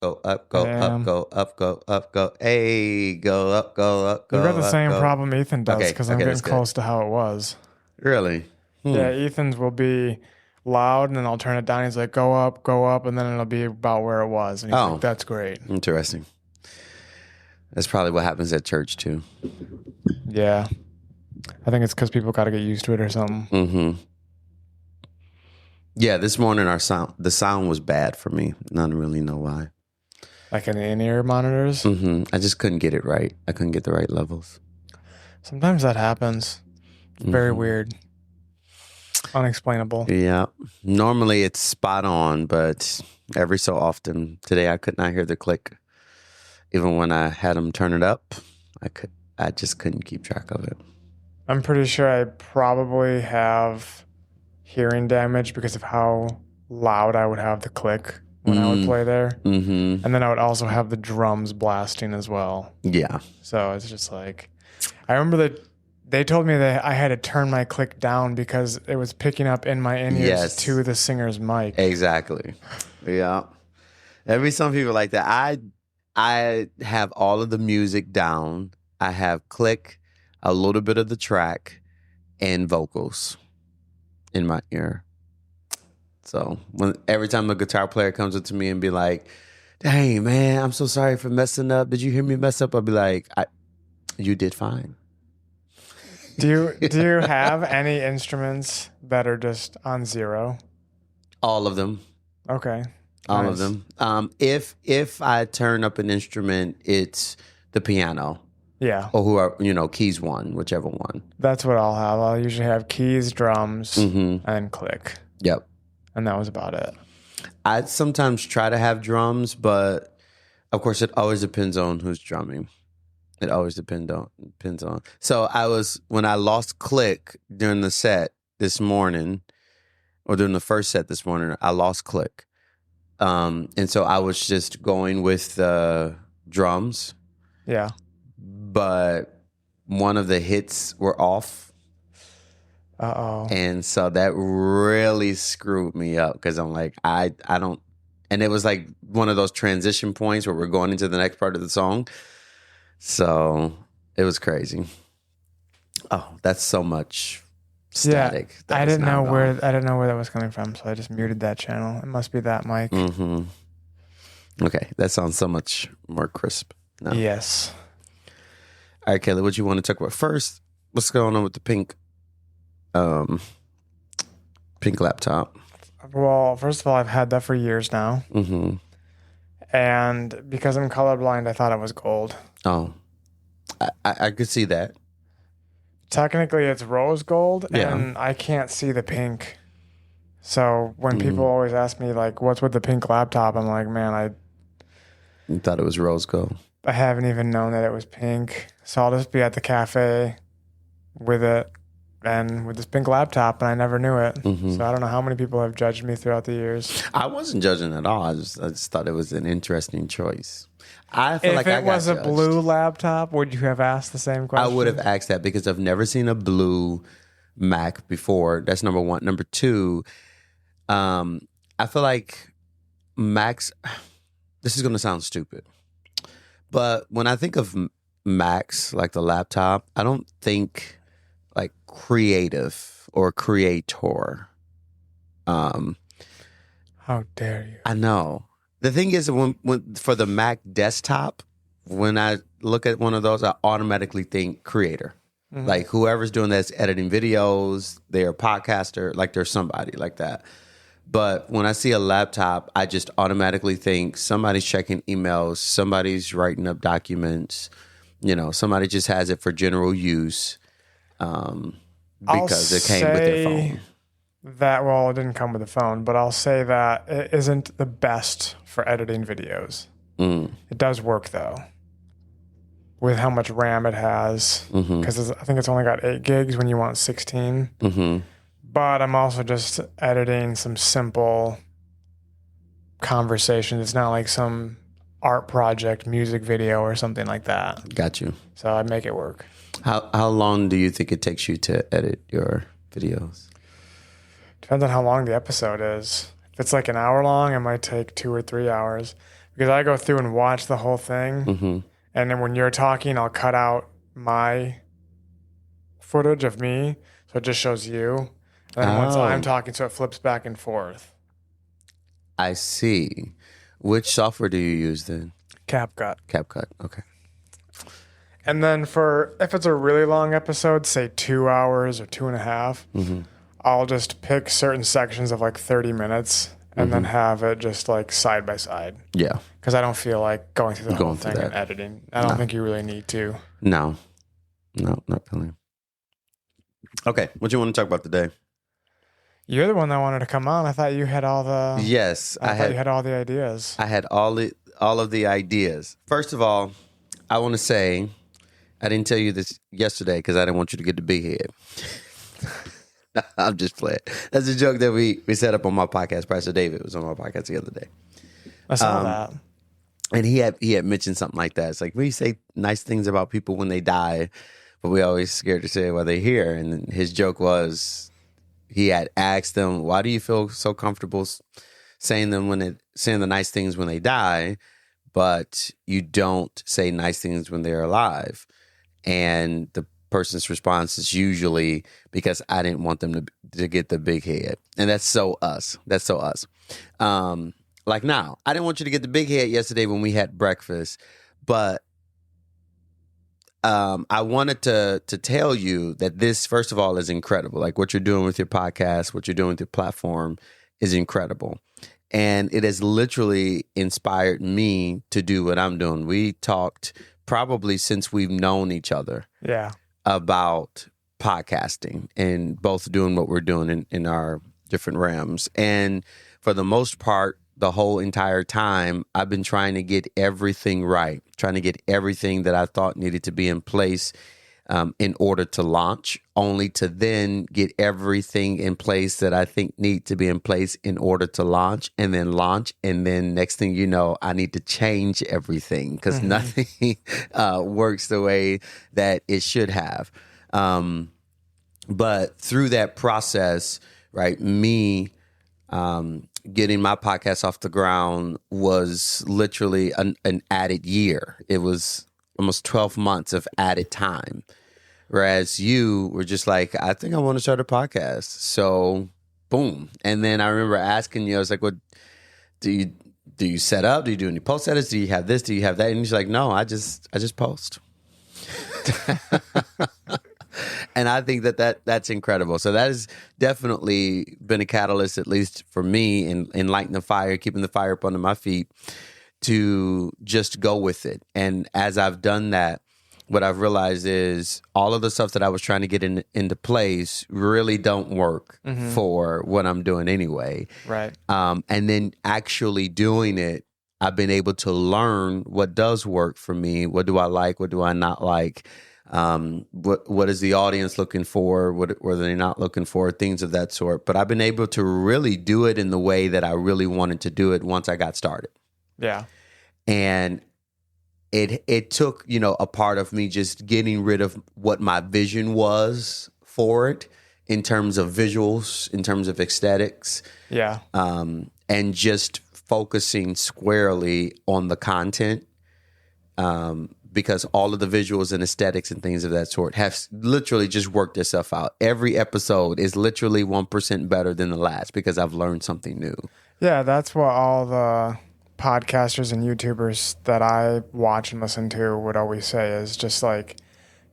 Go up, go up, Damn. go up, go up, go. Hey, go up, go up, You got go the up, same go. problem Ethan does Okay, because I'm okay, getting that's good. close to how it was. Really? Hmm. Yeah, Ethan's will be loud and then I'll turn it down. He's like, go up, and then it'll be about where it was. And he's like, Oh, that's great. interesting. That's probably what happens at church too. Yeah. I think it's because people got to get used to it or something. Mm-hmm. Yeah, this morning the sound was bad for me. I don't really know why. Like in the in-ear monitors. Mm-hmm. I just couldn't get it right. I couldn't get the right levels. Sometimes that happens. It's very Mm-hmm. weird. Unexplainable. Yeah. Normally it's spot on, but every so often today I could not hear the click. Even when I had them turn it up, I just couldn't keep track of it. I'm pretty sure I probably have hearing damage because of how loud I would have the click when I would play there. Mm-hmm. And then I would also have the drums blasting as well. Yeah. So it's just like, I remember that they told me that I had to turn my click down because it was picking up in my in-ears Yes. to the singer's mic. Exactly. Yeah. There'll be some people like that. I have all of the music down. I have click, a little bit of the track, and vocals in my ear. So every time a guitar player comes up to me and be like, "Dang man, I'm so sorry for messing up. Did you hear me mess up?" I'll be like, "You did fine." Do you have any instruments that are just on zero? All of them. Okay. All Nice. of them. If I turn up an instrument, it's the piano. Yeah. Or keys one, whichever one. That's what I'll have. I'll usually have keys, drums, and click. Yep. And that was about it. I sometimes try to have drums, but of course it always depends on who's drumming. It always depends on. So when I lost click during the set this morning, or during the first set this morning, I lost click. And so I was just going with drums. Yeah. But one of the hits were off. Uh-oh. And so that really screwed me up because I'm like, I don't, and it was like one of those transition points where we're going into the next part of the song. So it was crazy. Oh, that's so much static. Yeah, I didn't know where that was coming from, so I just muted that channel. It must be that mic. Mm-hmm. Okay, that sounds so much more crisp now. Yes. All right, Kelly, what you want to talk about first? What's going on with the pink laptop? Well, first of all, I've had that for years now. Mm-hmm. And because I'm colorblind, I thought it was gold. Oh, I could see that. Technically, it's rose gold, Yeah. and I can't see the pink. So when people always ask me, like, what's with the pink laptop? I'm like, man, You thought it was rose gold. I haven't even known that it was pink. So I'll just be at the cafe with it and with this pink laptop, and I never knew it. Mm-hmm. So I don't know how many people have judged me throughout the years. I wasn't judging at all. I just thought it was an interesting choice. I feel If like it was a blue laptop, would you have asked the same question? I would have asked that because I've never seen a blue Mac before. That's number one. Number two, I feel like Macs. This is going to sound stupid, but when I think of Macs, like the laptop, I don't think like creative or creator. How dare you? I know. The thing is, when for the Mac desktop, when I look at one of those, I automatically think creator. Mm-hmm. Like whoever's doing that's editing videos, they're a podcaster, like there's somebody like that. But when I see a laptop, I just automatically think somebody's checking emails, somebody's writing up documents, somebody just has it for general use because it came with their phone. It didn't come with a phone, but I'll say that it isn't the best for editing videos. It does work, though, with how much RAM it has, because I think it's only got 8 gigs when you want 16. Mm-hmm. But I'm also just editing some simple conversations. It's not like some art project, music video, or something like that. Got you. So I make it work. How long do you think it takes you to edit your videos? Depends on how long the episode is. If it's like an hour long, it might take 2 or 3 hours. because I go through and watch the whole thing. And then when you're talking, I'll cut out my footage of me. So it just shows you. And then once I'm talking, so it flips back and forth. I see. Which software do you use then? CapCut. CapCut. Okay. And then if it's a really long episode, say 2 hours or 2.5, I'll just pick certain sections of like 30 minutes and then have it just like side by side. Yeah. Because I don't feel like going through the whole thing and editing. I don't think you really need to. No, not really. Okay, what do you want to talk about today? You're the one that wanted to come on. I thought you had all the... Yes. I thought you had all the ideas. I had all of the ideas. First of all, I want to say, I didn't tell you this yesterday because I didn't want you to get the big head. I'm just playing. That's a joke that we set up on my podcast. Pastor David was on my podcast the other day. I saw that. And he had mentioned something like that. It's like, we say nice things about people when they die, but we always scared to say it while they're here. And his joke was, he had asked them, why do you feel so comfortable saying the nice things when they die, but you don't say nice things when they're alive? And the person's response is usually, because I didn't want them to get the big head. And that's so us. Like now, I didn't want you to get the big head yesterday when we had breakfast, but I wanted to tell you that this, first of all, is incredible. Like what you're doing with your podcast, what you're doing with your platform is incredible. And it has literally inspired me to do what I'm doing. We talked probably since we've known each other about podcasting and both doing what we're doing in our different realms. And for the most part, the whole entire time, I've been trying to get everything right, trying to get everything that I thought needed to be in place in order to launch, only to then get everything in place that I think need to be in place in order to launch. And then next thing you know, I need to change everything because nothing works the way that it should have. But through that process, right, me getting my podcast off the ground was literally an added year. It was almost 12 months of added time. Whereas you were just like, I think I want to start a podcast. So boom. And then I remember asking you, I was like, what do you set up? Do you do any post edits? Do you have this? Do you have that? And he's like, no, I just post. And I think that's incredible. So that has definitely been a catalyst, at least for me, in lighting the fire, keeping the fire up under my feet, to just go with it. And as I've done that, what I've realized is all of the stuff that I was trying to get into place really don't work for what I'm doing anyway. Right. And then actually doing it, I've been able to learn what does work for me. What do I like? What do I not like? What is the audience looking for? What are they not looking for? Things of that sort. But I've been able to really do it in the way that I really wanted to do it once I got started. Yeah. And it took, a part of me just getting rid of what my vision was for it in terms of visuals, in terms of aesthetics. Yeah. And just focusing squarely on the content. Because all of the visuals and aesthetics and things of that sort have literally just worked itself out. Every episode is literally 1% better than the last because I've learned something new. Yeah, that's what all the podcasters and YouTubers that I watch and listen to would always say is just like,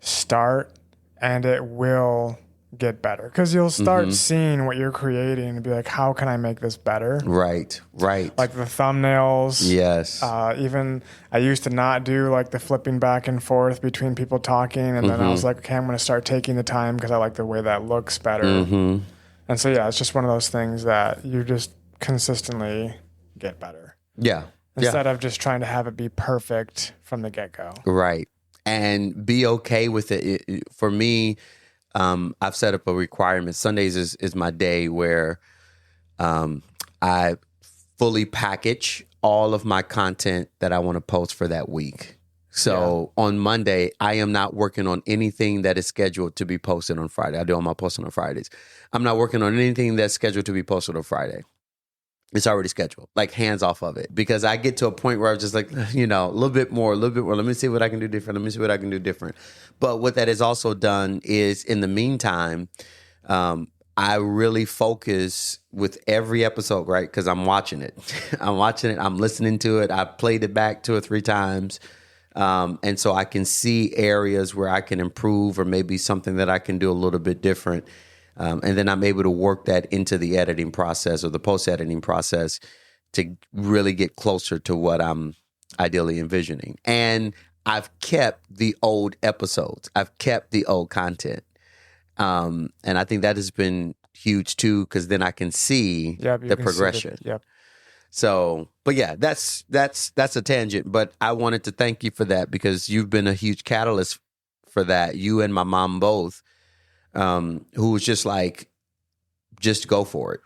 start and it will get better. Because you'll start seeing what you're creating and be like, how can I make this better? Right. Like the thumbnails. Yes. Even I used to not do like the flipping back and forth between people talking. And then I was like, okay, I'm going to start taking the time because I like the way that looks better. And so, yeah, it's just one of those things that you just consistently get better. Yeah. Instead of just trying to have it be perfect from the get-go. Right. And be okay with it. For me, I've set up a requirement. Sundays is my day where I fully package all of my content that I want to post for that week. So on Monday, I am not working on anything that is scheduled to be posted on Friday. I do all my posting on Fridays. I'm not working on anything that's scheduled to be posted on Friday. It's already scheduled, like hands off of it, because I get to a point where I'm just like, a little bit more. Let me see what I can do different. Let me see what I can do different. But what that has also done is, in the meantime, I really focus with every episode, right? Because I'm watching it. I'm listening to it. I played it back 2 or 3 times. And so I can see areas where I can improve, or maybe something that I can do a little bit different. And then I'm able to work that into the editing process or the post-editing process to really get closer to what I'm ideally envisioning. And I've kept the old episodes. I've kept the old content. And I think that has been huge too, because then I can see the progression. Yep. So, but yeah, that's a tangent. But I wanted to thank you for that, because you've been a huge catalyst for that. You and my mom both. Who was just like, just go for it.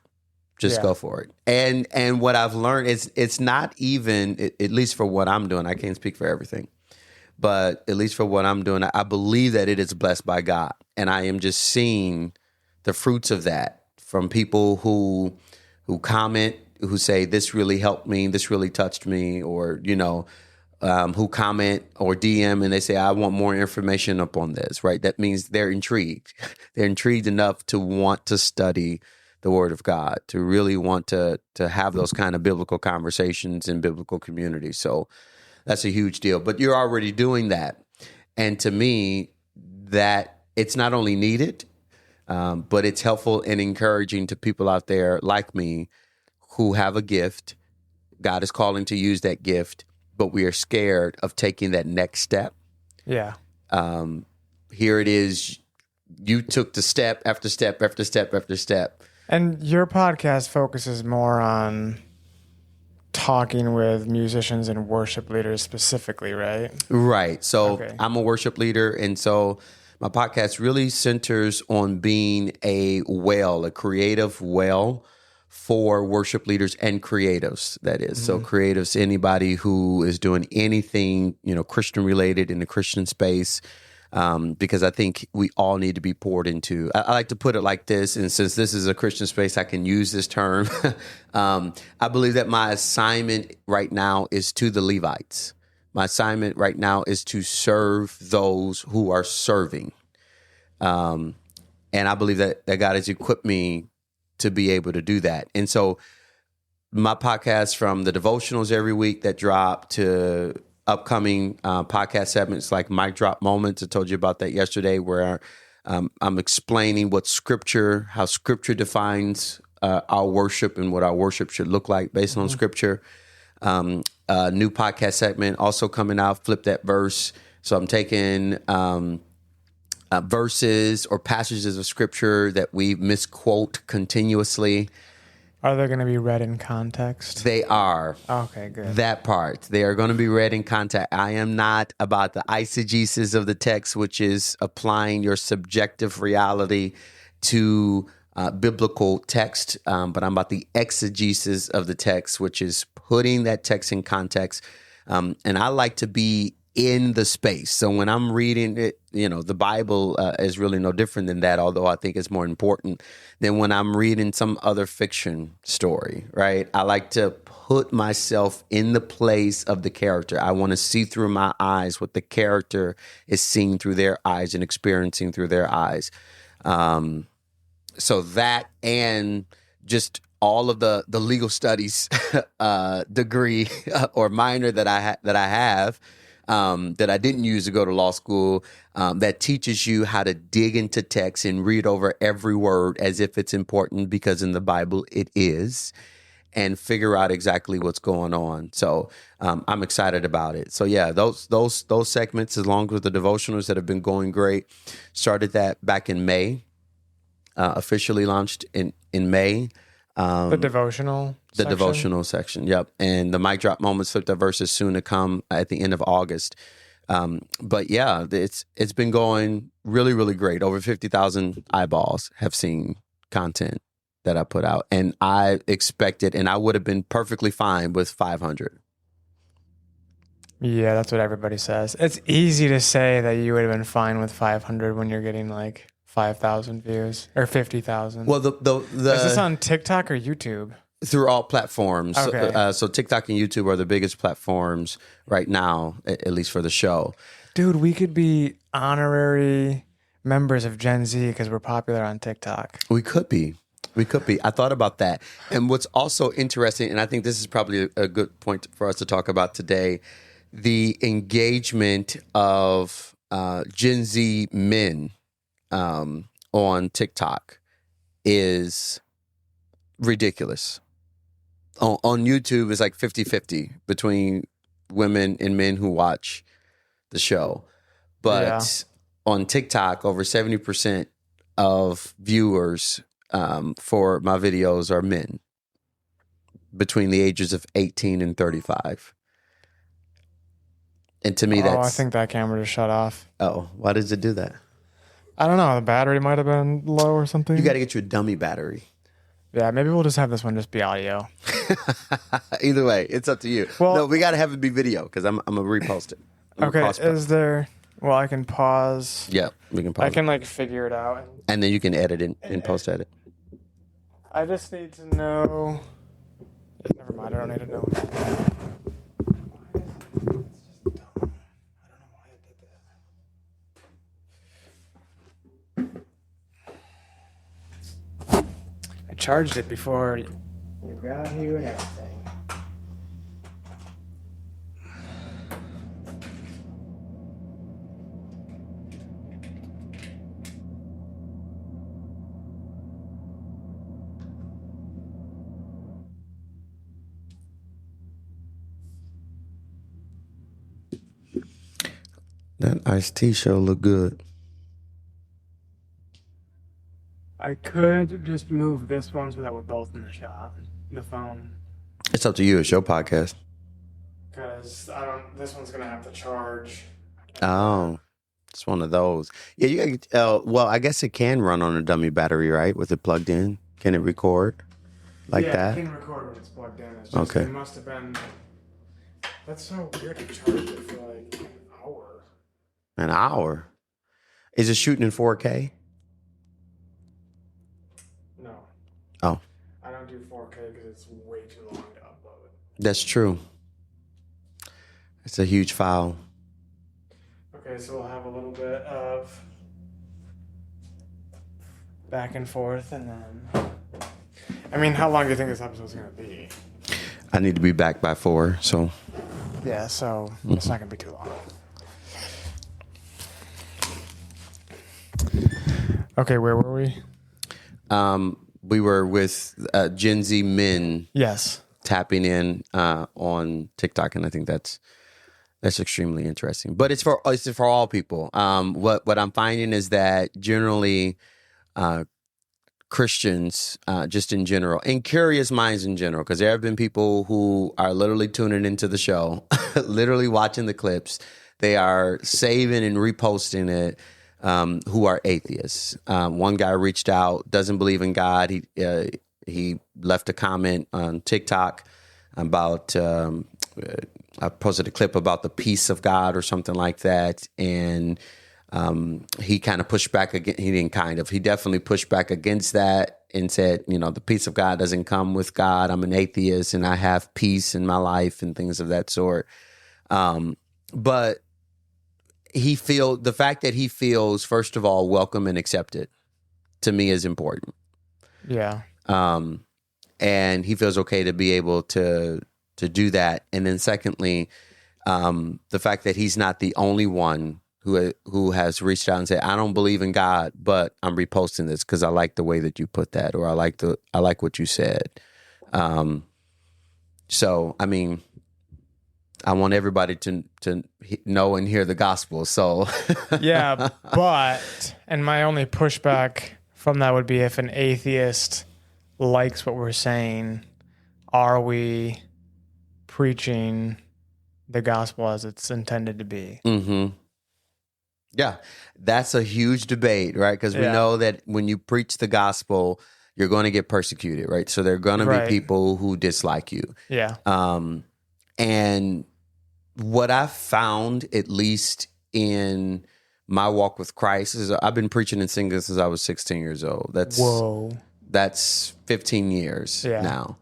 Go for it. And what I've learned is it's not even, at least for what I'm doing, I can't speak for everything, but at least for what I'm doing, I believe that it is blessed by God. And I am just seeing the fruits of that from people who comment, who say, this really helped me, this really touched me, or, who comment or DM and they say, I want more information up on this, right? That means they're intrigued. They're intrigued enough to want to study the Word of God, to really want to have those kind of biblical conversations in biblical communities. So that's a huge deal. But you're already doing that. And to me, that it's not only needed, but it's helpful and encouraging to people out there like me who have a gift. God is calling to use that gift, but we are scared of taking that next step. Yeah. Here it is. You took the step after step after step after step. And your podcast focuses more on talking with musicians and worship leaders specifically, right? Right. So Okay. I'm a worship leader. And so my podcast really centers on being a creative well for worship leaders and creatives, that is. Mm-hmm. So creatives, anybody who is doing anything, Christian related in the Christian space, because I think we all need to be poured into. I like to put it like this, and since this is a Christian space, I can use this term. I believe that my assignment right now is to the Levites. My assignment right now is to serve those who are serving. And I believe that God has equipped me to be able to do that. And so my podcast, from the devotionals every week that drop to upcoming podcast segments like Mic Drop Moments, I told you about that yesterday, where I'm explaining how Scripture defines our worship and what our worship should look like based on Scripture. A new podcast segment also coming out, Flip That Verse. So I'm taking verses or passages of Scripture that we misquote continuously. Are they going to be read in context? They are. Okay, good. That part. They are going to be read in context. I am not about the eisegesis of the text, which is applying your subjective reality to biblical text, but I'm about the exegesis of the text, which is putting that text in context. And I like to be in the space. So when I'm reading it, the Bible is really no different than that, although I think it's more important than when I'm reading some other fiction story, right? I like to put myself in the place of the character. I want to see through my eyes what the character is seeing through their eyes and experiencing through their eyes. So that, and just all of the legal studies degree or minor that I have, that I didn't use to go to law school, that teaches you how to dig into text and read over every word as if it's important, because in the Bible it is, and figure out exactly what's going on. So I'm excited about it. So yeah, those segments, along with the devotionals that have been going great, started that back in May, officially launched in May. The devotional section? Devotional section, yep. And the Mic Drop Moments, Flip That Verse, is soon to come at the end of August. But yeah, it's been going really, really great. Over 50,000 eyeballs have seen content that I put out. And I expected, and I would have been perfectly fine with 500. Yeah, that's what everybody says. It's easy to say that you would have been fine with 500 when you're getting like 5,000 views or 50,000. Well, the is this on TikTok or YouTube? Through all platforms. Okay. So TikTok and YouTube are the biggest platforms right now, at least for the show. Dude, we could be honorary members of Gen Z because we're popular on TikTok. We could be. We could be. I thought about that. And what's also interesting, and I think this is probably a good point for us to talk about today, the engagement of Gen Z men on TikTok is ridiculous. On YouTube, it's like 50-50 between women and men who watch the show. But on TikTok, over 70% of viewers for my videos are men between the ages of 18 and 35. And to me, I think that camera just shut off. Oh, why does it do that? I don't know. The battery might have been low or something. You got to get you a dummy battery. Yeah, maybe we'll just have this one just be audio. Either way, it's up to you. Well, no, we got to have it be video because I'm going to repost it. Okay, is there... Well, I can pause. Yeah, we can pause. I can like figure it out. And then you can edit it and post edit. I just need to know... Never mind, I don't need to know. I charged it before you got here and everything. That iced tea show look good. I could just move this one so that we're both in the shot. The phone. It's up to you. It's your podcast. Because this one's going to have to charge. Oh, it's one of those. Yeah, you got. Well, I guess it can run on a dummy battery, right? With it plugged in, can it record like that? Yeah, it can record when it's plugged in. It's just, okay. It must have been. That's so weird to charge it for like an hour. An hour? Is it shooting in 4K? No. Oh. I don't do 4K because it's way too long to upload. That's true. It's a huge file. Okay, so we'll have a little bit of back and forth, and then... I mean, how long do you think this episode's going to be? I need to be back by 4, so... Yeah, so it's not going to be too long. Okay, where were we? We were with Gen Z men. Yes. Tapping in on TikTok, and I think that's extremely interesting. But it's for all people. What I'm finding is that generally Christians, just in general, and curious minds in general, because there have been people who are literally tuning into the show, literally watching the clips. They are saving and reposting it. Who are atheists. One guy reached out, doesn't believe in God. He left a comment on TikTok about, I posted a clip about the peace of God or something like that. And he kind of pushed back again. He definitely pushed back against that and said, the peace of God doesn't come with God. I'm an atheist and I have peace in my life and things of that sort. But the fact that he feels, first of all, welcome and accepted, to me is important. Yeah. And he feels okay to be able to do that. And then secondly, the fact that he's not the only one who has reached out and said, I don't believe in God, but I'm reposting this because I like the way that you put that, or I like what you said. So, I mean, I want everybody to know and hear the gospel. So yeah, and my only pushback from that would be if an atheist likes what we're saying, are we preaching the gospel as it's intended to be? Mm-hmm. Yeah, that's a huge debate, right? Because we know that when you preach the gospel, you're going to get persecuted, right? So there are going to be people who dislike you. Yeah. And what I've found, at least in my walk with Christ, is I've been preaching and singing since I was 16 years old. That's 15 years now.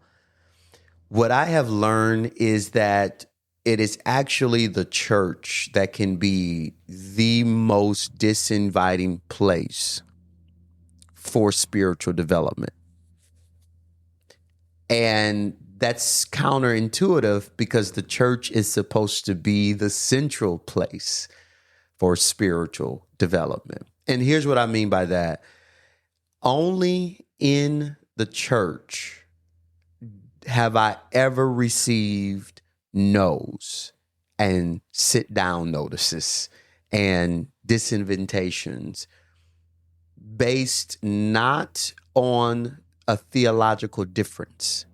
What I have learned is that it is actually the church that can be the most disinviting place for spiritual development. And that's counterintuitive because the church is supposed to be the central place for spiritual development. And here's what I mean by that. Only in the church have I ever received no's and sit down notices and disinvitations based not on a theological difference,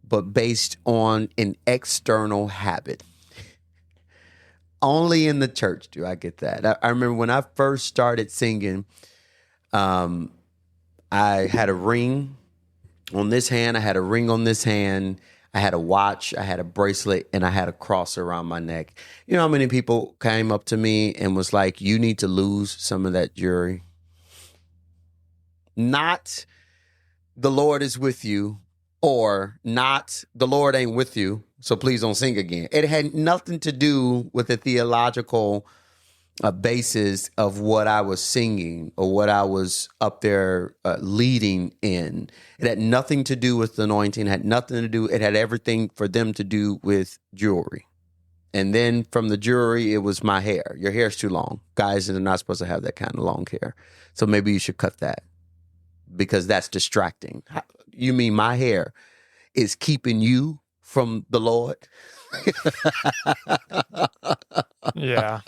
but based on an external habit. Only in the church do I get that. I remember when I first started singing, I had a ring on this hand, I had a ring on this hand, I had a watch, I had a bracelet, and I had a cross around my neck. You know how many people came up to me and was like, you need to lose some of that jewelry? Not the Lord is with you, or not the Lord ain't with you, so please don't sing again. It had nothing to do with the theological basis of what I was singing or what I was up there leading in. It had nothing to do with the anointing, had nothing to do, it had everything for them to do with jewelry. And then from the jewelry, it was my hair. Your hair's too long. Guys are not supposed to have that kind of long hair. So maybe you should cut that because that's distracting. You mean my hair is keeping you from the Lord? Yeah.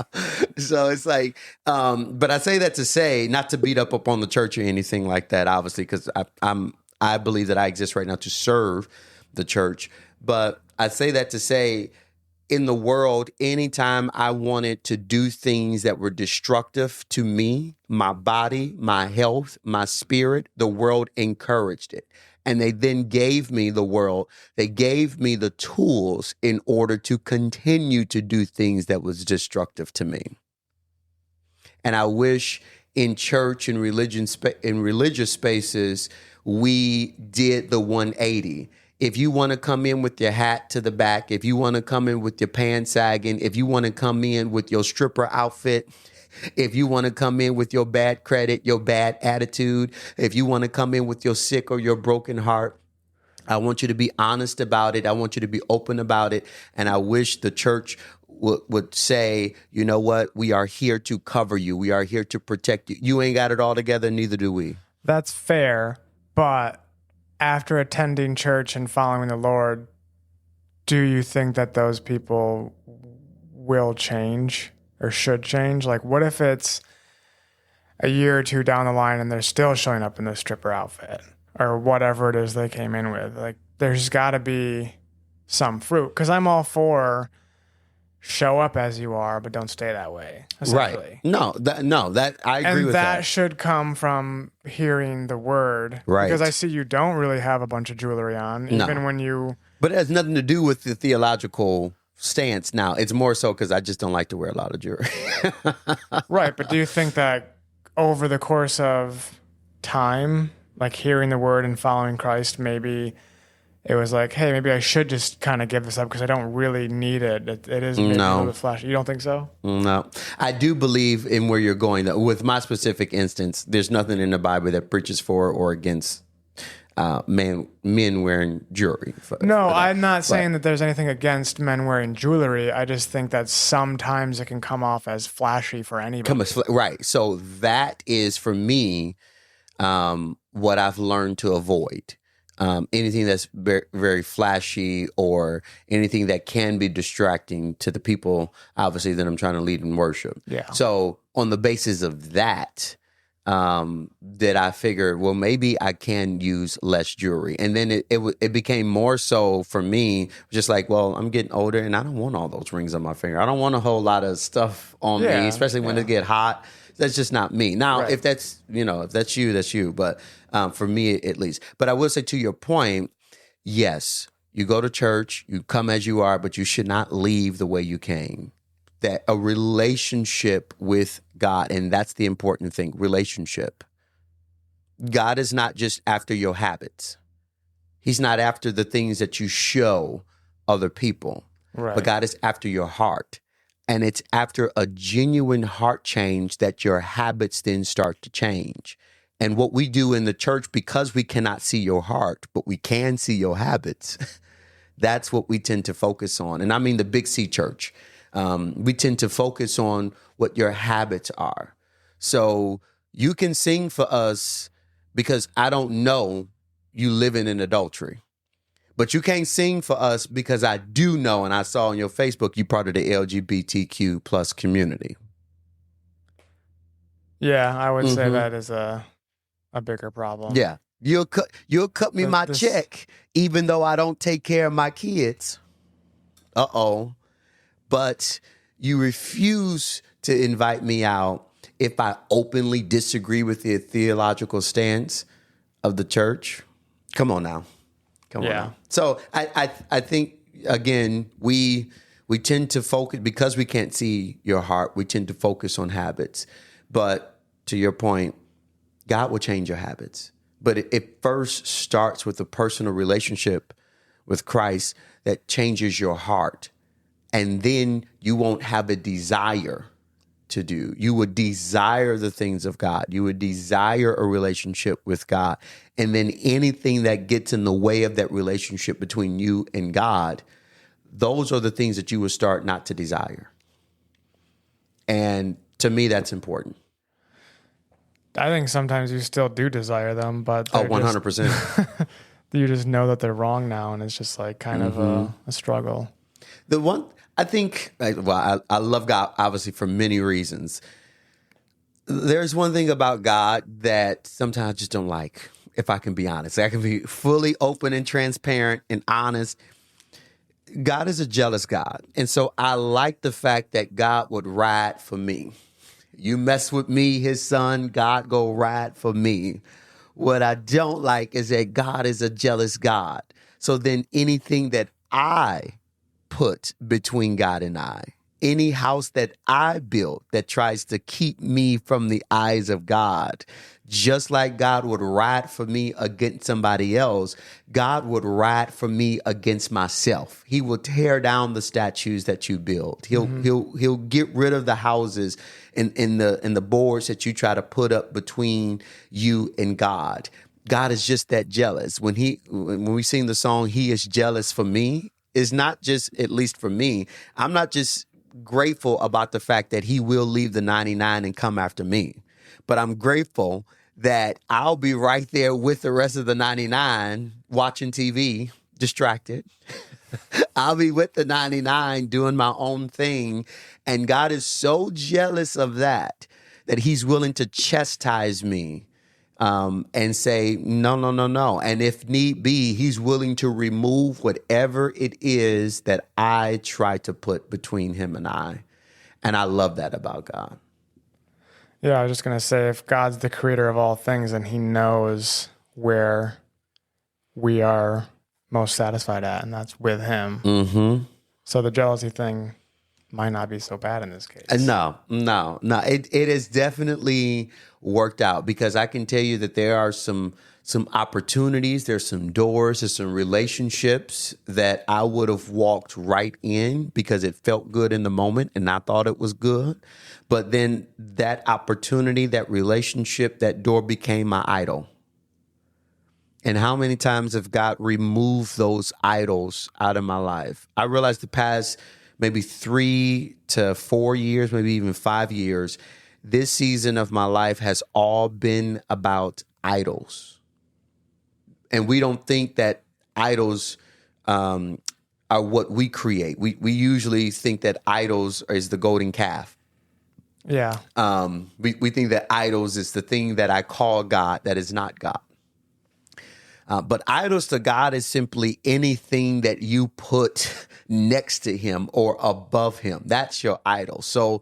So it's like, but I say that to say, not to beat up upon the church or anything like that, obviously, because I believe that I exist right now to serve the church. But I say that to say, in the world, anytime I wanted to do things that were destructive to me, my body, my health, my spirit, the world encouraged it. And they then gave me the world. They gave me the tools in order to continue to do things that was destructive to me. And I wish in church and religion, in religious spaces, we did the 180. If you want to come in with your hat to the back, if you want to come in with your pants sagging, if you want to come in with your stripper outfit, if you want to come in with your bad credit, your bad attitude, if you want to come in with your sick or your broken heart, I want you to be honest about it. I want you to be open about it. And I wish the church would say, you know what? We are here to cover you. We are here to protect you. You ain't got it all together. Neither do we. That's fair. But after attending church and following the Lord, do you think that those people will change or should change? Like, what if it's a year or two down the line and they're still showing up in their stripper outfit or whatever it is they came in with? Like, there's got to be some fruit, because I'm all for show up as you are, but don't stay that way. Right. No, that I agree with that. And that should come from hearing the word. Right. Because I see you don't really have a bunch of jewelry on, even when you... But it has nothing to do with the theological stance now. It's more so because I just don't like to wear a lot of jewelry. Right. But do you think that over the course of time, like hearing the word and following Christ, maybe it was like, hey, maybe I should just kind of give this up because I don't really need it. It is maybe a little bit flashy. You don't think so? No. I do believe in where you're going. With my specific instance, there's nothing in the Bible that preaches for or against men wearing jewelry. I'm not saying that there's anything against men wearing jewelry. I just think that sometimes it can come off as flashy for anybody. Right. So that is, for me, what I've learned to avoid. Anything that's very, very flashy or anything that can be distracting to the people, obviously, that I'm trying to lead in worship. Yeah. So on the basis of that, that I figured, well, maybe I can use less jewelry. And then it became more so for me, just like, well, I'm getting older and I don't want all those rings on my finger. I don't want a whole lot of stuff on me, especially when it get hot. That's just not me. Now, if that's, if that's you, that's you. But for me, at least. But I will say, to your point, yes, you go to church, you come as you are, but you should not leave the way you came. That a relationship with God, and that's the important thing, relationship. God is not just after your habits. He's not after the things that you show other people. Right. But God is after your heart. And it's after a genuine heart change that your habits then start to change. And what we do in the church, because we cannot see your heart, but we can see your habits, that's what we tend to focus on. And I mean the Big C church. We tend to focus on what your habits are. So you can sing for us because I don't know you living in adultery. But you can't sing for us because I do know, and I saw on your Facebook, you part of the LGBTQ plus community. Yeah, I would say that is a bigger problem. Yeah. You'll cut me my check, even though I don't take care of my kids. But you refuse to invite me out if I openly disagree with the theological stance of the church. Come on now. Come on now. So I think, again, we tend to focus, because we can't see your heart, we tend to focus on habits. But to your point, God will change your habits. But it first starts with a personal relationship with Christ that changes your heart. And then you won't have a desire to do. You would desire the things of God. You would desire a relationship with God. And then anything that gets in the way of that relationship between you and God, those are the things that you will start not to desire. And to me, that's important. I think sometimes you still do desire them, but 100%. You just know that they're wrong now, and it's just like kind of a struggle. The one, I think, well, I love God, obviously, for many reasons. There's one thing about God that sometimes I just don't like, if I can be honest. I can be fully open and transparent and honest. God is a jealous God. And so I like the fact that God would ride for me. You mess with me, his son, God go ride for me. What I don't like is that God is a jealous God. So then anything that I put between God and I, any house that I built that tries to keep me from the eyes of God, just like God would ride for me against somebody else, God would ride for me against myself. He will tear down the statues that you build. He'll get rid of the houses and the boards that you try to put up between you and God. God is just that jealous. When we sing the song, He is jealous for me, it's not just, at least for me, I'm not just grateful about the fact that He will leave the 99 and come after me, but I'm grateful that I'll be right there with the rest of the 99 watching TV, distracted. I'll be with the 99 doing my own thing. And God is so jealous of that He's willing to chastise me and say, no. And if need be, He's willing to remove whatever it is that I try to put between Him and I. And I love that about God. Yeah, I was just going to say, if God's the creator of all things and He knows where we are most satisfied at, and that's with Him. Mm-hmm. So the jealousy thing might not be so bad in this case. No. It has definitely worked out, because I can tell you that there are some opportunities, there's some doors, there's some relationships that I would have walked right in because it felt good in the moment and I thought it was good. But then that opportunity, that relationship, that door became my idol. And how many times have God removed those idols out of my life? I realized the past maybe 3 to 4 years, maybe even 5 years, this season of my life has all been about idols. And we don't think that idols are what we create. We usually think that idols is the golden calf. Yeah. We think that idols is the thing that I call God that is not God. But idols to God is simply anything that you put next to Him or above Him. That's your idol. So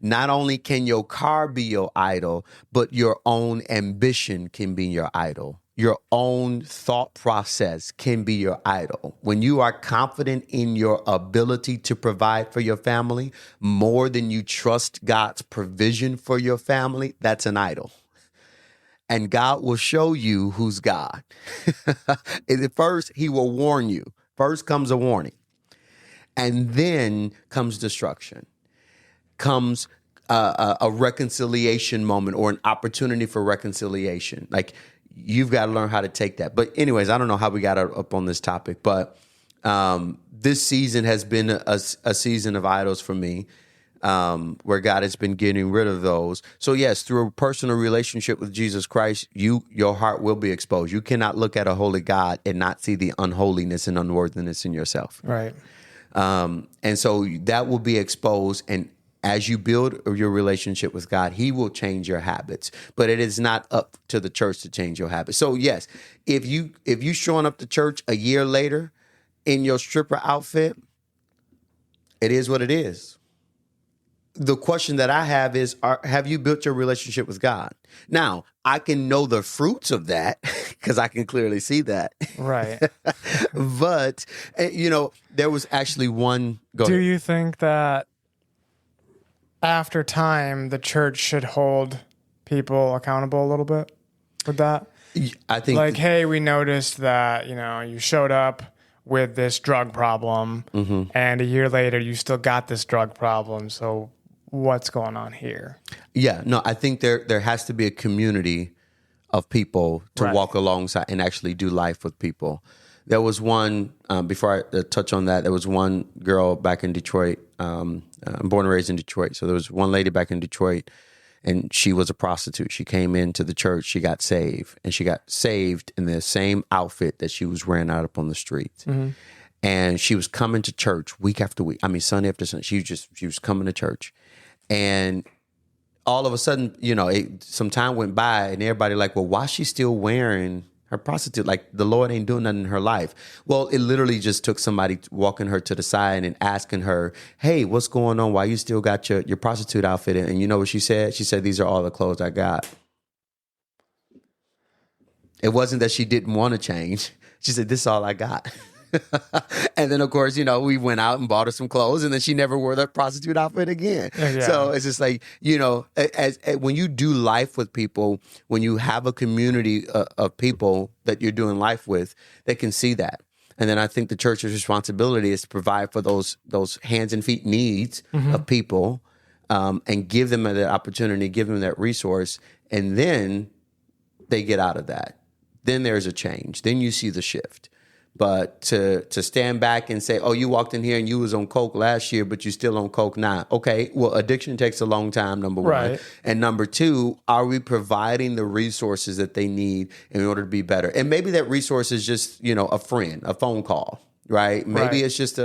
not only can your car be your idol, but your own ambition can be your idol. Your own thought process can be your idol. When you are confident in your ability to provide for your family more than you trust God's provision for your family, that's an idol. and God will show you who's God. At first, he will warn you. First comes a warning. And then comes destruction. Comes a reconciliation moment or an opportunity for reconciliation. Like, you've got to learn how to take that. But anyways, I don't know how we got up on this topic, but this season has been a season of idols for me, where God has been getting rid of those. So yes, through a personal relationship with Jesus Christ, your heart will be exposed. You cannot look at a holy God and not see the unholiness and unworthiness in yourself. Right. And so that will be exposed. And as you build your relationship with God, he will change your habits. But it is not up to the church to change your habits. So yes, if you showing up to church a year later in your stripper outfit, it is what it is. The question that I have is, have you built your relationship with God? Now, I can know the fruits of that because I can clearly see that. Right. But, there was actually one. Do you think that after time, the church should hold people accountable a little bit with that? I think, like, hey, we noticed that, you showed up with this drug problem, and a year later you still got this drug problem. So what's going on here? Yeah, no, I think there has to be a community of people to walk alongside and actually do life with people. There was one, before I touch on that, there was one girl back in Detroit. I'm born and raised in Detroit. So there was one lady back in Detroit, and she was a prostitute. She came into the church, she got saved, and she got saved in the same outfit that she was wearing out up on the streets. And she was coming to church week after week. I mean, Sunday after Sunday. She was coming to church. And all of a sudden, some time went by, and everybody like, well, why is she still wearing her prostitute? Like, the Lord ain't doing nothing in her life. Well, it literally just took somebody walking her to the side and asking her, hey, what's going on? Why you still got your prostitute outfit? And you know what she said? She said, these are all the clothes I got. It wasn't that she didn't want to change. She said, this is all I got. And then, of course, we went out and bought her some clothes, and then she never wore that prostitute outfit again. Yeah. So it's just like, as when you do life with people, when you have a community of people that you're doing life with, they can see that. And then I think the church's responsibility is to provide for those hands and feet needs of people, and give them that opportunity, give them that resource, and then they get out of that. Then there's a change. Then you see the shift. But to stand back and say, oh, you walked in here and you was on coke last year, but you're still on coke now. Okay, well, addiction takes a long time, number one. Right. And number two, are we providing the resources that they need in order to be better? And maybe that resource is just, a friend, a phone call, right? Maybe it's just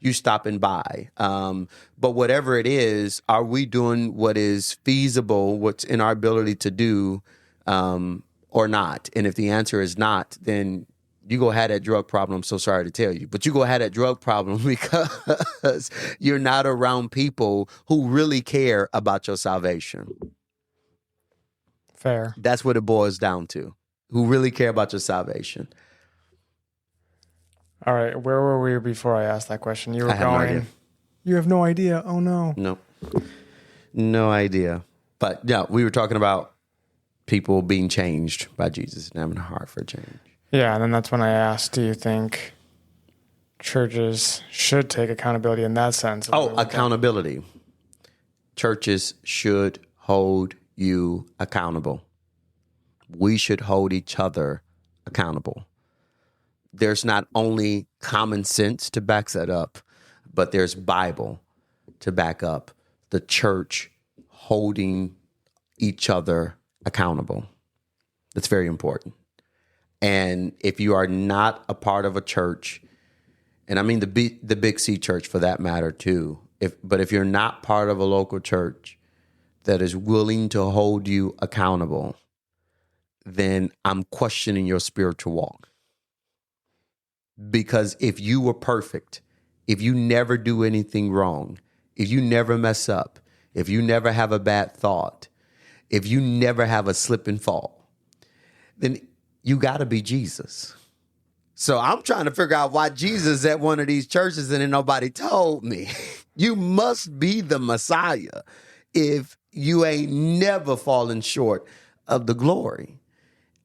you stopping by. But whatever it is, are we doing what is feasible, what's in our ability to do, or not? And if the answer is not, then you go have that drug problem. I'm so sorry to tell you, but you go have that drug problem because you're not around people who really care about your salvation. Fair. That's what it boils down to. Who really care about your salvation. All right. Where were we before I asked that question? You were I have no idea. You have no idea. Oh, no. No. No idea. But yeah, we were talking about people being changed by Jesus and having a heart for change. Yeah, and then that's when I asked, do you think churches should take accountability in that sense? Oh, accountability. Churches should hold you accountable. We should hold each other accountable. There's not only common sense to back that up, but there's Bible to back up the church holding each other accountable. That's very important. And if you are not a part of a church, and I mean the Big C church for that matter too, but if you're not part of a local church that is willing to hold you accountable, then I'm questioning your spiritual walk. Because if you were perfect, if you never do anything wrong, if you never mess up, if you never have a bad thought, if you never have a slip and fall, then you got to be Jesus. So I'm trying to figure out why Jesus is at one of these churches and then nobody told me. You must be the Messiah if you ain't never fallen short of the glory.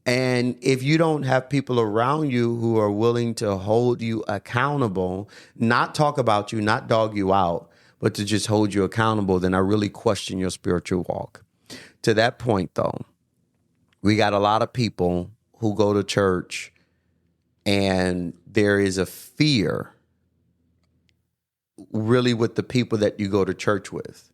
And if you don't have people around you who are willing to hold you accountable, not talk about you, not dog you out, but to just hold you accountable, then I really question your spiritual walk. To that point, though, we got a lot of people who go to church and there is a fear really with the people that you go to church with.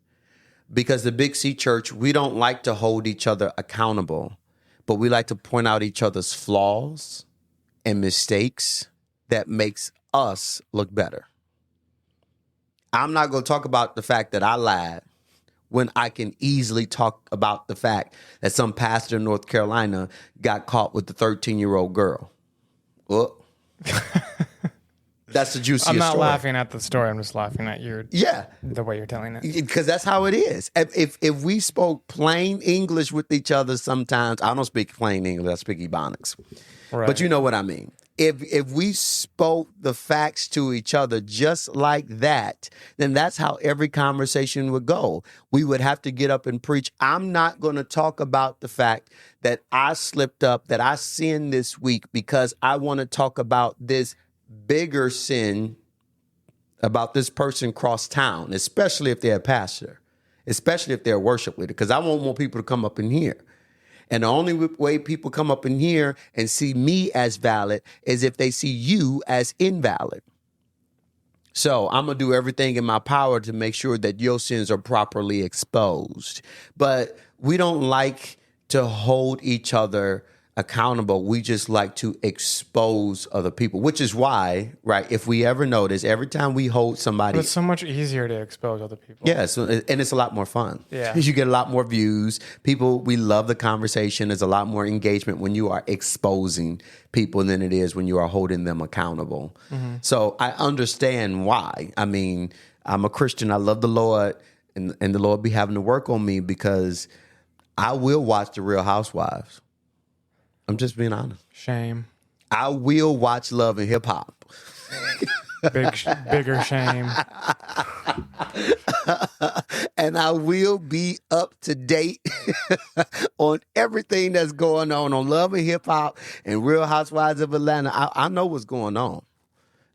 Because the Big C Church, we don't like to hold each other accountable, but we like to point out each other's flaws and mistakes that makes us look better. I'm not going to talk about the fact that I lied when I can easily talk about the fact that some pastor in North Carolina got caught with the 13-year-old girl. Well, that's the juiciest story. I'm not laughing at the story. I'm just laughing at the way you're telling it. Because that's how it is. If we spoke plain English with each other sometimes, I don't speak plain English, I speak Ebonics. Right. But you know what I mean. If we spoke the facts to each other just like that, then that's how every conversation would go. We would have to get up and preach. I'm not going to talk about the fact that I slipped up, that I sinned this week, because I want to talk about this bigger sin about this person cross town, especially if they're a pastor, especially if they're a worship leader, because I want more people to come up in here. And the only way people come up in here and see me as valid is if they see you as invalid. So I'm going to do everything in my power to make sure that your sins are properly exposed. But we don't like to hold each other accountable. We just like to expose other people, which is why, right, if we ever notice, every time we hold somebody... But it's so much easier to expose other people. Yeah, and it's a lot more fun. Yeah. You get a lot more views. People, we love the conversation. There's a lot more engagement when you are exposing people than it is when you are holding them accountable. Mm-hmm. So I understand why. I mean, I'm a Christian. I love the Lord, and the Lord be having to work on me because I will watch The Real Housewives. I'm just being honest. Shame. I will watch Love and Hip Hop. Bigger shame. And I will be up to date on everything that's going on Love and Hip Hop and Real Housewives of Atlanta. I know what's going on.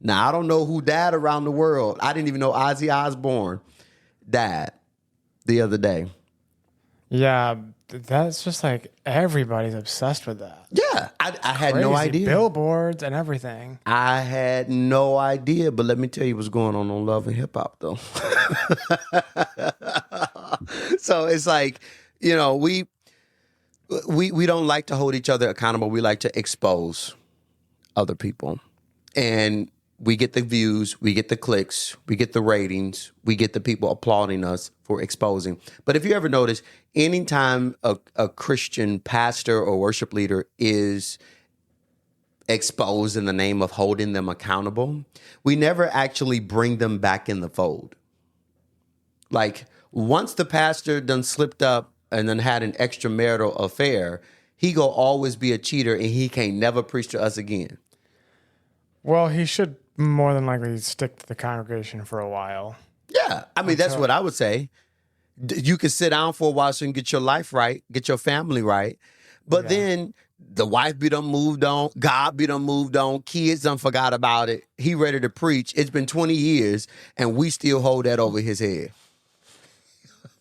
Now, I don't know who died around the world. I didn't even know Ozzy Osbourne died the other day. Yeah, that's just like everybody's obsessed with that. Yeah, I had no idea. Billboards and everything. I had no idea, but let me tell you what's going on Love and Hip Hop, though. So it's like, you know, we don't like to hold each other accountable. We like to expose other people. And we get the views, we get the clicks, we get the ratings, we get the people applauding us for exposing. But if you ever notice, anytime a Christian pastor or worship leader is exposed in the name of holding them accountable, we never actually bring them back in the fold. Like, once the pastor done slipped up and then had an extramarital affair, he go always be a cheater and he can't never preach to us again. Well, he should more than likely stick to the congregation for a while. Yeah, I mean, that's what I would say. You can sit down for a while so you can get your life right, get your family right. But then the wife be done moved on, God be done moved on, kids done forgot about it. He ready to preach. It's been 20 years and we still hold that over his head.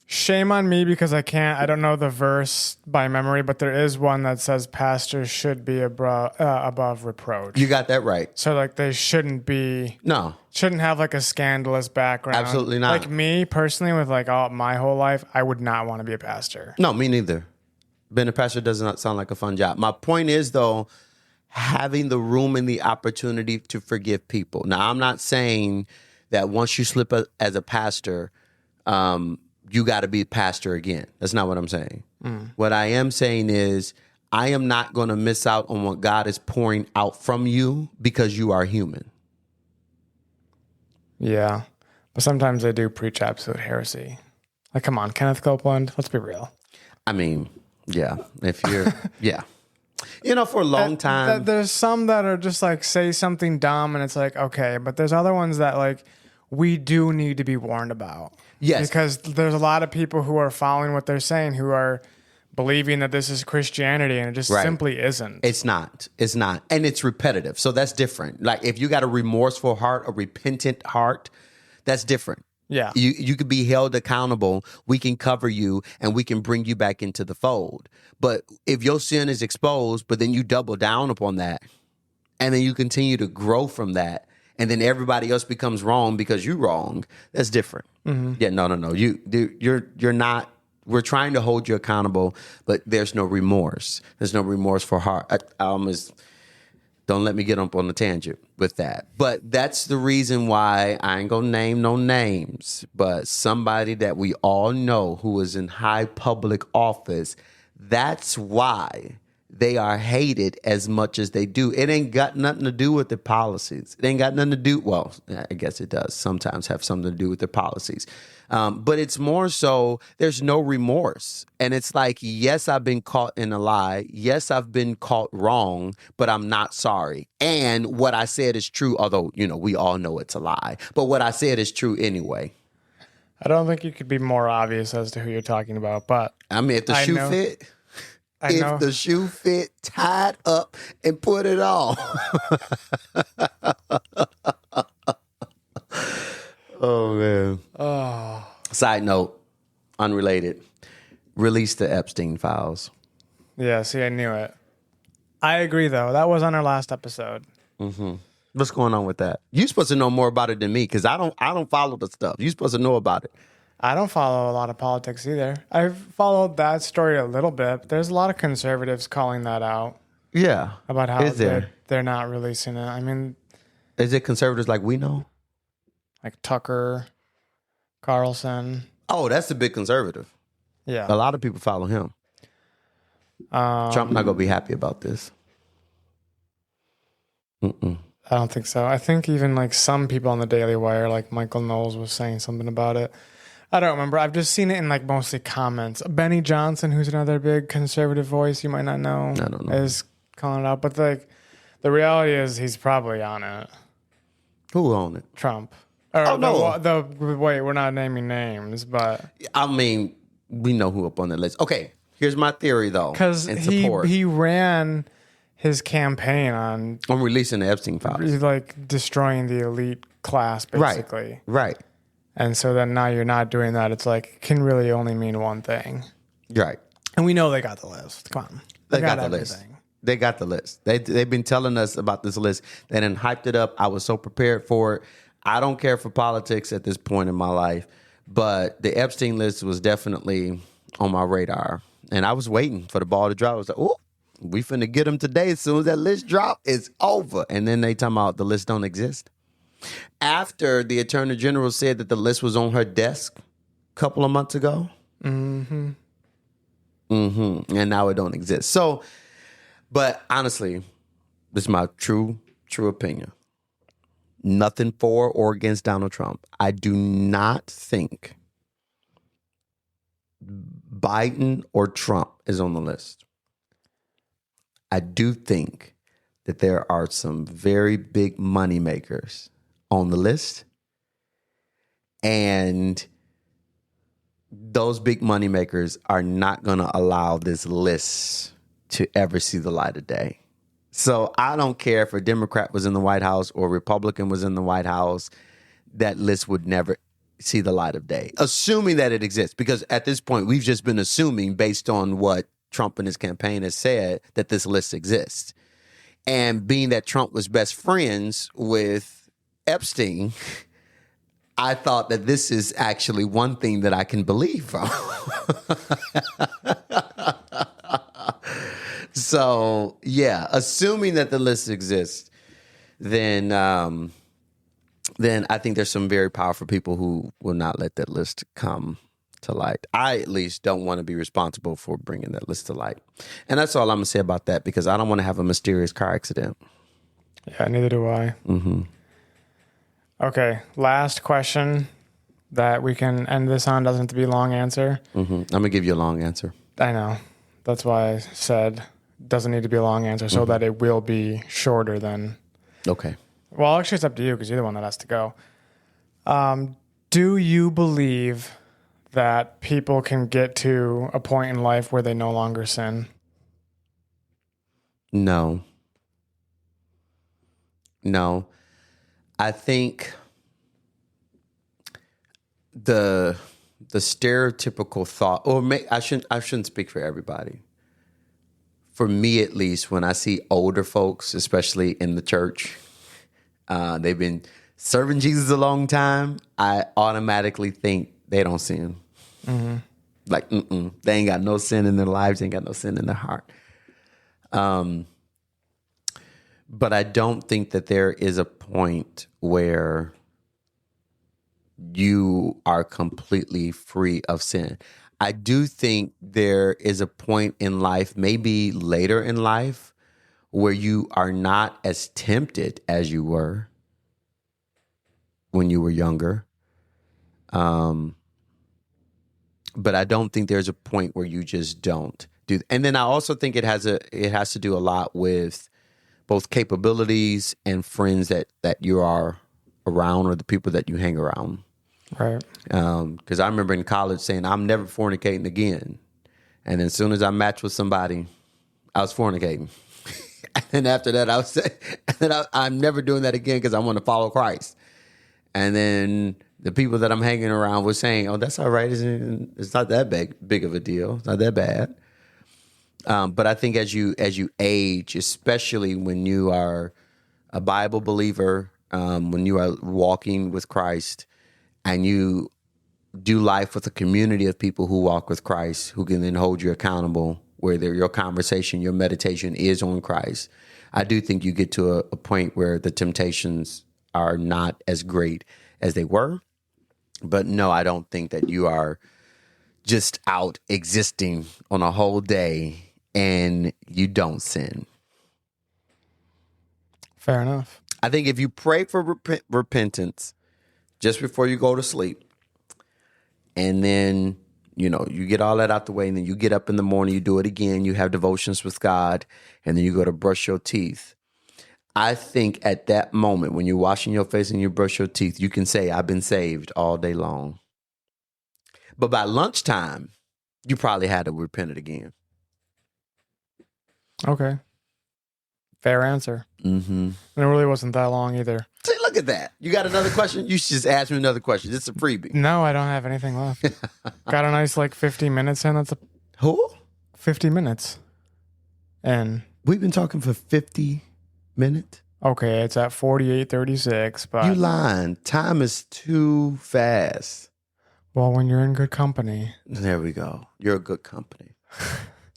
Shame on me because I don't know the verse by memory, but there is one that says pastors should be above reproach. You got that right. So like they shouldn't have like a scandalous background. Absolutely not. Like me personally with like my whole life, I would not want to be a pastor. No, me neither. Being a pastor does not sound like a fun job. My point is though, having the room and the opportunity to forgive people. Now, I'm not saying that once you slip as a pastor, you got to be a pastor again. That's not what I'm saying. What I am saying is I am not going to miss out on what God is pouring out from you because you are human. Yeah. But sometimes they do preach absolute heresy. Like, come on, Kenneth Copeland, let's be real. I mean, yeah. If you're, yeah. You know, for a long time. There's some that are just like say something dumb and it's like, okay. But there's other ones that like we do need to be warned about. Yes. Because there's a lot of people who are following what they're saying who are believing that this is Christianity, and it just simply isn't. It's not. It's not. And it's repetitive. So that's different. Like if you got a remorseful heart, a repentant heart, that's different. Yeah. You could be held accountable. We can cover you and we can bring you back into the fold. But if your sin is exposed, but then you double down upon that and then you continue to grow from that and then everybody else becomes wrong because you're wrong, that's different. Mm-hmm. Yeah, no. You're not. We're trying to hold you accountable, but there's no remorse. There's no remorse for heart. I almost... Don't let me get up on the tangent with that. But that's the reason why I ain't going to name no names, but somebody that we all know who is in high public office, that's why they are hated as much as they do. It ain't got nothing to do with their policies. It ain't got nothing to do, well, I guess it does sometimes have something to do with their policies. But it's more so there's no remorse. And it's like, yes, I've been caught in a lie. Yes, I've been caught wrong, but I'm not sorry. And what I said is true, although, we all know it's a lie. But what I said is true anyway. I don't think you could be more obvious as to who you're talking about, but... I mean, if the shoe fit... If the shoe fit, tied up and put it on. Oh, man. Oh. Side note, unrelated. Release the Epstein files. Yeah, see, I knew it. I agree, though. That was on our last episode. Mm-hmm. What's going on with that? You're supposed to know more about it than me because I don't follow the stuff. You're supposed to know about it. I don't follow a lot of politics either. I've followed that story a little bit, but there's a lot of conservatives calling that out. Yeah. About how they're not releasing it. I mean... Is it conservatives like we know? Like Tucker, Carlson. Oh, that's a big conservative. Yeah. A lot of people follow him. Trump not going to be happy about this. Mm-mm. I don't think so. I think even like some people on the Daily Wire, like Michael Knowles was saying something about it. I don't remember. I've just seen it in like mostly comments. Benny Johnson, who's another big conservative voice you might not know, I don't know, is calling it out. But like the reality is he's probably on it. Who on it? Trump. Or no. Wait, we're not naming names, but... I mean, we know who up on the list. Okay, here's my theory, though. Because he ran his campaign on releasing the Epstein files. Like destroying the elite class, basically. Right. And so then now you're not doing that. It's like, it can really only mean one thing. Right. And we know they got the list. Come on. They got the list. They got the list. They've been telling us about this list. They done hyped it up. I was so prepared for it. I don't care for politics at this point in my life, but the Epstein list was definitely on my radar. And I was waiting for the ball to drop. I was like, oh, we finna get him today. As soon as that list drop, it's over. And then they talking about the list don't exist. After the Attorney General said that the list was on her desk a couple of months ago. Mm-hmm. Mm-hmm. And now it don't exist. So, but honestly, this is my true opinion. Nothing for or against Donald Trump. I do not think Biden or Trump is on the list. I do think that there are some very big moneymakers on the list. And those big moneymakers are not going to allow this list to ever see the light of day. So I don't care if a Democrat was in the White House or a Republican was in the White House, that list would never see the light of day, assuming that it exists. Because at this point, we've just been assuming based on what Trump and his campaign has said that this list exists. And being that Trump was best friends with Epstein, I thought that this is actually one thing that I can believe from. So, yeah, assuming that the list exists, then I think there's some very powerful people who will not let that list come to light. I, at least, don't want to be responsible for bringing that list to light. And that's all I'm going to say about that, because I don't want to have a mysterious car accident. Yeah, neither do I. Mm-hmm. Okay, last question that we can end this on. Doesn't have to be a long answer. Mm-hmm. I'm going to give you a long answer. I know. That's why I said doesn't need to be a long answer, so that it will be shorter than... Okay. Well, actually, it's up to you because you're the one that has to go. Do you believe that people can get to a point in life where they no longer sin? No. I think the stereotypical thought, or I shouldn't speak for everybody. For me, at least, when I see older folks, especially in the church, they've been serving Jesus a long time, I automatically think they don't sin. Mm-hmm. Like, they ain't got no sin in their lives, they ain't got no sin in their heart. But I don't think that there is a point where you are completely free of sin. I do think there is a point in life, maybe later in life, where you are not as tempted as you were when you were younger. But I don't think there's a point where you just don't do. And then I also think it has to do a lot with both capabilities and friends that you are around, or the people that you hang around. Right. Because I remember in college saying, I'm never fornicating again. And then as soon as I matched with somebody, I was fornicating. And after that, I was saying, I'm never doing that again because I want to follow Christ. And then the people that I'm hanging around were saying, oh, that's all right. It's not that big of a deal. It's not that bad. But I think as you age, especially when you are a Bible believer, when you are walking with Christ, and you do life with a community of people who walk with Christ, who can then hold you accountable, where your conversation, your meditation is on Christ, I do think you get to a point where the temptations are not as great as they were. But no, I don't think that you are just out existing on a whole day and you don't sin. Fair enough. I think if you pray for repentance just before you go to sleep, and then, you get all that out the way, and then you get up in the morning, you do it again, you have devotions with God, and then you go to brush your teeth. I think at that moment, when you're washing your face and you brush your teeth, you can say, I've been saved all day long. But by lunchtime, you probably had to repent it again. Okay. Fair answer. Mm-hmm. And it really wasn't that long either. See, look at that. You got another question? You should just ask me another question. It's a freebie. No, I don't have anything left. Got a nice 50 minutes in. That's 50 minutes. And we've been talking for 50 minutes? Okay, it's at 48:36, but you lying. Time is too fast. Well, when you're in good company. There we go. You're a good company.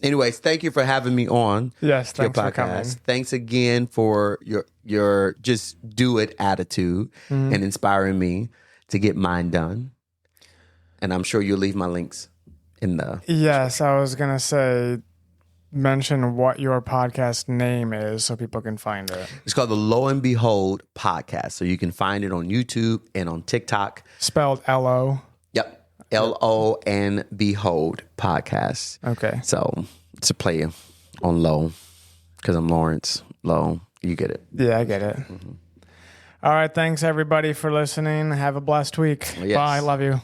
Anyways, thank you for having me on. Yes, thanks for coming. Thanks again for your just do it attitude and inspiring me to get mine done. And I'm sure you'll leave my links in the... Yes, I was going to say, mention what your podcast name is so people can find it. It's called the Lo and Behold Podcast. So you can find it on YouTube and on TikTok. Spelled L-O. Yep. L-O and Behold Podcast. Okay. So it's a play on Low because I'm Lawrence Low. You get it. Yeah, I get it. Mm-hmm. All right. Thanks, everybody, for listening. Have a blessed week. Yes. Bye. Love you.